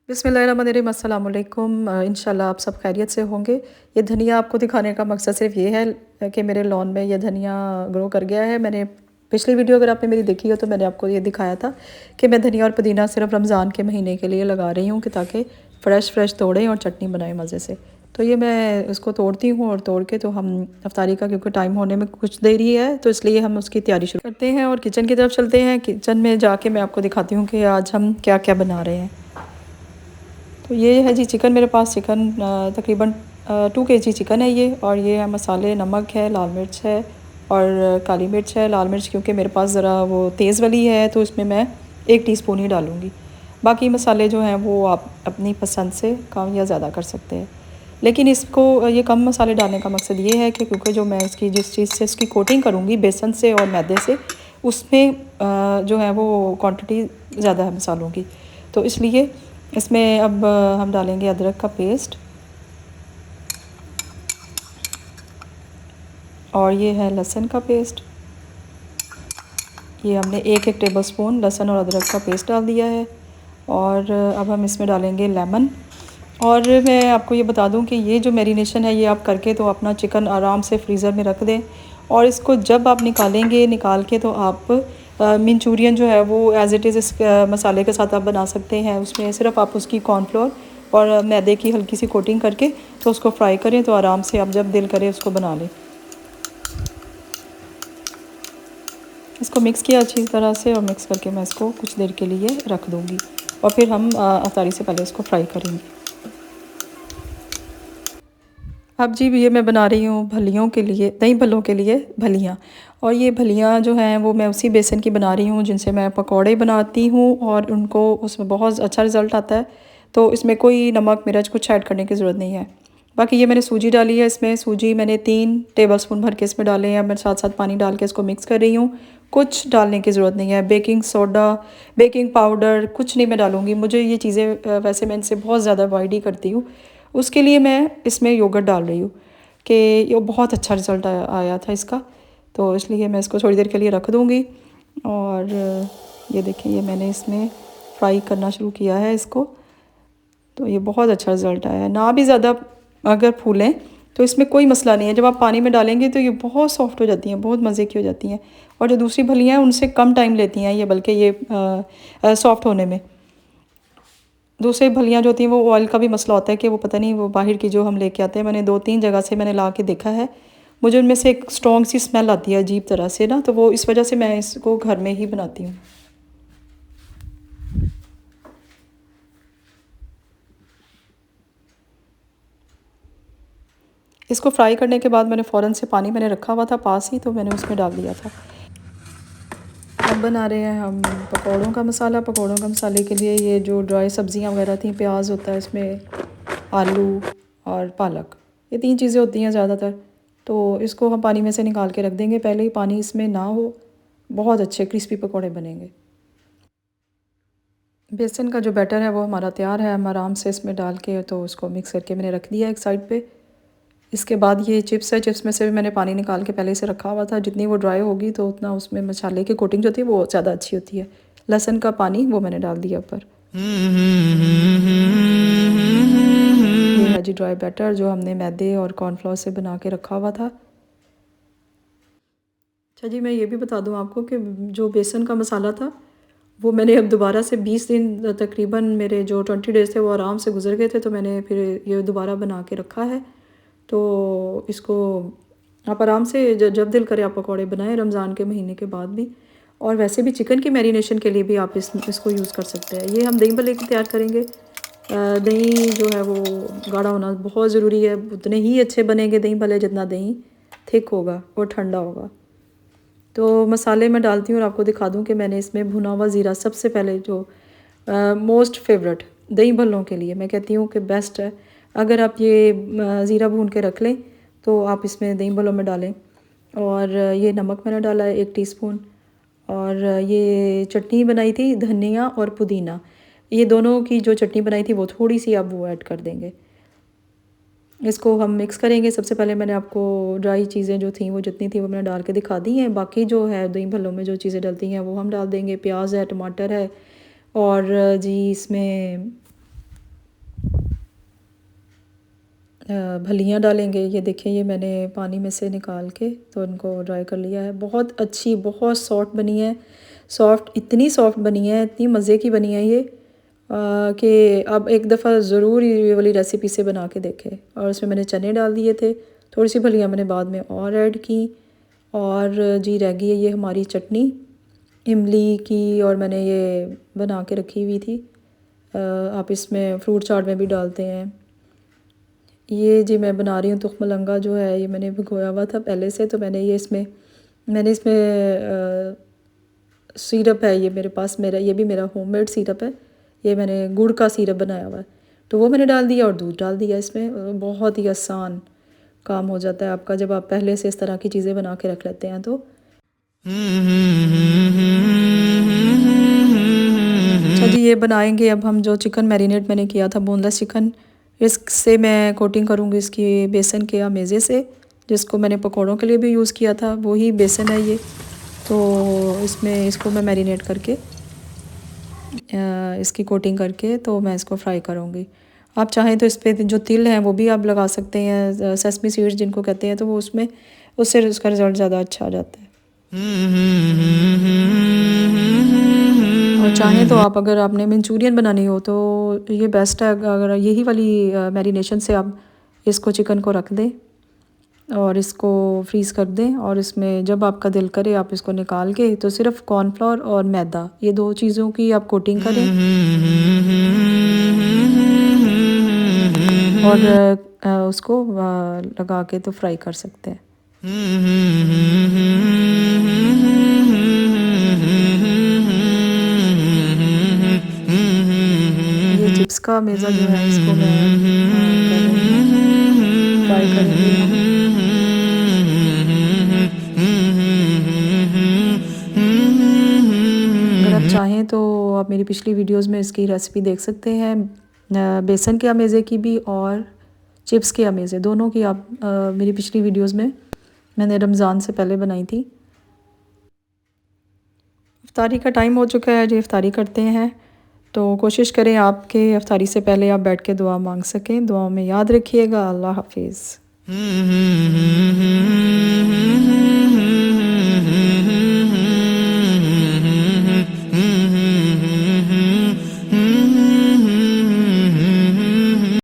बिस्मिल्लाहिर्रहमानिर्रहीम अस्सलाम वालेकुम। इंशाल्लाह आप सब खैरियत से होंगे। ये धनिया आपको दिखाने का मकसद सिर्फ ये है कि मेरे लॉन में ये धनिया ग्रो कर गया है। मैंने पिछली वीडियो अगर आपने मेरी देखी हो तो मैंने आपको ये दिखाया था कि मैं धनिया और पुदीना सिर्फ रमज़ान के महीने के लिए लगा रही हूँ कि ताकि फ़्रेश तोड़ें और चटनी बनाएं मज़े से। तो ये मैं उसको तोड़ती हूँ और तोड़ के तो हम अफ्तारी का क्योंकि टाइम होने में कुछ देरी है तो इसलिए हम उसकी तैयारी शुरू करते हैं और किचन की तरफ चलते हैं। किचन में जाके मैं आपको दिखाती हूँ कि आज हम क्या क्या बना रहे हैं। तो ये है जी चिकन, मेरे पास चिकन तकरीबन 2 kg चिकन है ये। और ये है मसाले, नमक है, लाल मिर्च है और काली मिर्च है। लाल मिर्च क्योंकि मेरे पास ज़रा वो तेज़ वाली है तो इसमें मैं 1 टीस्पून ही डालूँगी। बाकी मसाले जो हैं वो आप अपनी पसंद से कम या ज़्यादा कर सकते हैं। लेकिन इसको ये कम मसाले डालने का मकसद ये है कि क्योंकि जो मैं इसकी जिस चीज़ से इसकी कोटिंग करूँगी बेसन से और मैदे से, उसमें जो है वो क्वांटिटी ज़्यादा है मसालों की। तो इसलिए इसमें अब हम डालेंगे अदरक का पेस्ट और ये है लहसुन का पेस्ट। ये हमने 1 टेबलस्पून लहसुन और अदरक का पेस्ट डाल दिया है। और अब हम इसमें डालेंगे लेमन। और मैं आपको ये बता दूं कि ये जो मैरिनेशन है ये आप करके तो अपना चिकन आराम से फ्रीज़र में रख दें और इसको जब आप निकाल के तो आप मंचूरियन जो है वो एज़ इट इज़ इस मसाले के साथ आप बना सकते हैं। उसमें सिर्फ आप उसकी कॉर्नफ्लोर और मैदे की हल्की सी कोटिंग करके तो उसको फ्राई करें तो आराम से आप जब दिल करे उसको बना लें। इसको मिक्स किया अच्छी तरह से और मिक्स करके मैं इसको कुछ देर के लिए रख दूँगी और फिर हम अफ्तारी से पहले इसको फ्राई करेंगे। अब जी ये मैं बना रही हूँ भलियों के लिए, दही भल्लों के लिए भलियाँ। और ये भलियाँ जो हैं वो मैं उसी बेसन की बना रही हूँ जिनसे मैं पकौड़े बनाती हूँ और उनको उसमें बहुत अच्छा रिज़ल्ट आता है। तो इसमें कोई नमक मिर्च कुछ ऐड करने की ज़रूरत नहीं है। बाकी ये मैंने सूजी डाली है, इसमें सूजी मैंने 3 टेबलस्पून भर के इसमें डाले हैं। मैं साथ साथ पानी डाल के इसको मिक्स कर रही हूँ। कुछ डालने की ज़रूरत नहीं है, बेकिंग सोडा, बेकिंग पाउडर कुछ नहीं मैं डालूँगी। मुझे ये चीज़ें वैसे मैं इनसे बहुत ज़्यादा अवॉइड ही करती हूँ। उसके लिए मैं इसमें योगर्ट डाल रही हूँ कि ये बहुत अच्छा रिज़ल्ट आया था इसका। तो इसलिए मैं इसको थोड़ी देर के लिए रख दूँगी। और ये देखें ये मैंने इसमें फ्राई करना शुरू किया है इसको। तो ये बहुत अच्छा रिज़ल्ट आया है। ना भी ज़्यादा अगर फूलें तो इसमें कोई मसला नहीं है, जब आप पानी में डालेंगे तो ये बहुत सॉफ्ट हो जाती हैं, बहुत मज़े की हो जाती हैं। और जो दूसरी फलियाँ हैं उनसे कम टाइम लेती हैं ये, बल्कि ये सॉफ्ट होने में। दूसरी फलियाँ जो होती हैं वो ऑयल का भी मसला होता है कि वो पता नहीं वो बाहर की जो हम लेके आते हैं, मैंने 2-3 जगह से मैंने ला के देखा है, मुझे उनमें से एक स्ट्रॉन्ग सी स्मेल आती है अजीब तरह से ना, तो वो इस वजह से मैं इसको घर में ही बनाती हूँ। इसको फ्राई करने के बाद मैंने फ़ौरन से पानी मैंने रखा हुआ था पास ही, तो मैंने उसमें डाल दिया था। अब बना रहे हैं हम पकौड़ों का मसाला। पकौड़ों का मसाले के लिए ये जो ड्राई सब्ज़ियाँ वगैरह थी, प्याज होता है इसमें, आलू और पालक, ये 3 चीज़ें होती हैं ज़्यादातर। तो इसको हम पानी में से निकाल के रख देंगे, पहले ही पानी इसमें ना हो, बहुत अच्छे क्रिस्पी पकौड़े बनेंगे। बेसन का जो बैटर है वो हमारा तैयार है। हम आराम से इसमें डाल के तो उसको मिक्स करके मैंने रख दिया एक साइड पे। इसके बाद ये चिप्स है, चिप्स में से भी मैंने पानी निकाल के पहले से रखा हुआ था। जितनी वो ड्राई होगी तो उतना उसमें मसाले की कोटिंग जो होती है वो ज़्यादा अच्छी होती है। लहसुन का पानी वो मैंने डाल दिया ऊपर। ये है जी ड्राई बैटर जो हमने मैदे और कॉर्नफ्लोर से बना के रखा हुआ था। अच्छा जी, मैं ये भी बता दूं आपको कि जो बेसन का मसाला था वो मैंने अब दोबारा से 20 दिन तकरीबन मेरे जो 20 डेज़ थे वो आराम से गुजर गए थे, तो मैंने फिर ये दोबारा बना के रखा है। तो इसको आप आराम से जब दिल करे आप पकौड़े बनाएं रमज़ान के महीने के बाद भी। और वैसे भी चिकन की मैरिनेशन के लिए भी आप इसको यूज़ कर सकते हैं। ये हम दही भल्ले की तैयार करेंगे। दही जो है वो गाढ़ा होना बहुत ज़रूरी है, उतने ही अच्छे बनेंगे दही भल्ले जितना दही थिक होगा और ठंडा होगा। तो मसाले मैं डालती हूँ और आपको दिखा दूँ कि मैंने इसमें भुना हुआ ज़ीरा सबसे पहले जो मोस्ट फेवरेट दही भल्लों के लिए मैं कहती हूँ कि बेस्ट है। अगर आप ये ज़ीरा भून के रख लें तो आप इसमें दही भल्लों में डालें। और ये नमक मैंने डाला है 1 टीस्पून। और ये चटनी बनाई थी धनिया और पुदीना, ये दोनों की जो चटनी बनाई थी वो थोड़ी सी आप वो ऐड कर देंगे। इसको हम मिक्स करेंगे। सबसे पहले मैंने आपको ड्राई चीज़ें जो थी वो जितनी थी वो मैंने डाल के दिखा दी हैं। बाकी जो है दही भल्लों में जो चीज़ें डलती हैं वो हम डाल देंगे। प्याज है, टमाटर है और जी इसमें भलियाँ डालेंगे। ये देखिए, ये मैंने पानी में से निकाल के तो इनको ड्राई कर लिया है। बहुत अच्छी, बहुत सॉफ्ट बनी है। सॉफ्ट, इतनी सॉफ्ट बनी है, इतनी मज़े की बनी है ये कि आप एक दफ़ा ज़रूर ये वाली रेसिपी से बना के देखें। और उसमें मैंने चने डाल दिए थे, थोड़ी सी भलियाँ मैंने बाद में और ऐड की। और जी रह गई है ये हमारी चटनी इमली की, और मैंने ये बना के रखी हुई थी। आप इसमें फ्रूट चाट में भी डालते हैं। ये जी मैं बना रही हूँ तुख मलंगा जो है, ये मैंने भिगोया हुआ था पहले से। तो मैंने इसमें सिरप है ये मेरे पास, मेरा ये भी मेरा होममेड सिरप है। ये मैंने गुड़ का सिरप बनाया हुआ है, तो वो मैंने डाल दिया और दूध डाल दिया इसमें। बहुत ही आसान काम हो जाता है आपका जब आप पहले से इस तरह की चीज़ें बना के रख लेते हैं। तो अच्छा जी, ये बनाएंगे अब हम जो चिकन मैरिनेट मैंने किया था, बोनलेस चिकन। इससे मैं कोटिंग करूँगी इसकी बेसन के अमेज़े से, जिसको मैंने पकौड़ों के लिए भी यूज़ किया था, वही बेसन है ये। तो इसमें इसको मैं मैरिनेट करके इसकी कोटिंग करके तो मैं इसको फ्राई करूँगी। आप चाहें तो इस पर जो तिल हैं वो भी आप लगा सकते हैं, सेसमी सीड्स जिनको कहते हैं, तो वो उससे उसका रिज़ल्ट ज़्यादा अच्छा आ जाता है। और चाहें तो आप, अगर आपने मंचूरियन बनानी हो तो ये बेस्ट है, अगर यही वाली मैरिनेशन से आप इसको चिकन को रख दें और इसको फ्रीज़ कर दें। और इसमें जब आपका दिल करे आप इसको निकाल के तो सिर्फ कॉर्नफ्लोर और मैदा, ये दो चीज़ों की आप कोटिंग करें और उसको लगा के तो फ्राई कर सकते हैं। ये चिप्स का मेज़ा जो है इसको मैं कर रही हूँ, फ्राई करेंगे हम। अगर आप चाहें तो आप मेरी पिछली वीडियोस में इसकी रेसिपी देख सकते हैं, बेसन के अमेज़े की भी और चिप्स के अमेज़े दोनों की। आप मेरी पिछली वीडियोस में मैंने रमज़ान से पहले बनाई थी। इफ्तारी का टाइम हो चुका है जी, इफ्तारी करते हैं। तो कोशिश करें आपके इफ्तारी से पहले आप बैठ के दुआ मांग सकें। दुआ में याद रखिएगा। अल्लाह हाफिज़।